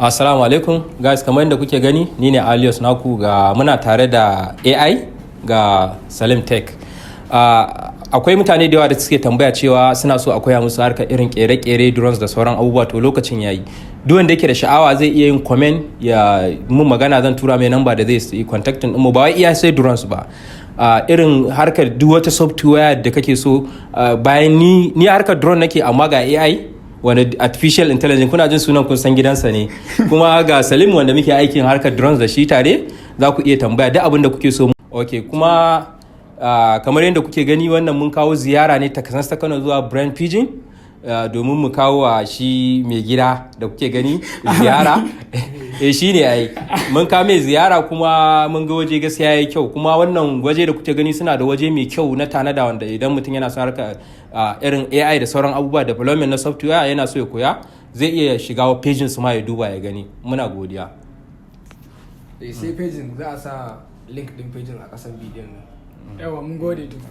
Assalamu alaikum guys, kamar yadda kuke gani ni ne Alias naku ga muna tare da AI ga Salim Tech. Akwai mutane da yawa da suke tambaya cewa suna so a koya musu harkar irin kere-kere drones da sauran abubuwa, to lokacin yayi. Duk wanda yake da sha'awa zai iya yin comment ya mun magana, zan tura mai namba da zai yi contacting mu, ba wai iya sai drones ba. Irin harkar duk wata software da kake so, bayan ni harkar drone nake amma ga AI wanda artificial intelligence kuna jin sunan kun san gidansa ne, kuma ga Salim wanda muke aikin harkar drones da shi tare, za ku iya tambaya duk abin da kuke so. Okay, kuma kamar yadda kuke gani wannan mun kawo ziyara ne ta kasan Kano zuwa Brand Pigeon domin mu kawo wa shi mai gida da kuke gani ziyara. Shi ne ai mun kawo mai ziyara kuma mun ga waje gaskiya yayi kyau, kuma wannan waje da kuke gani suna da waje mai kyau na tanada wanda idan mutum yana son harka irin AI da sauran abubuwa development na software yana so ya koya, zai iya shiga pagin su ma ya duba ya gani. Muna godiya. Sai pagin za a sa link din pagin a kasan bidiyon nan. Yawa mun gode duka.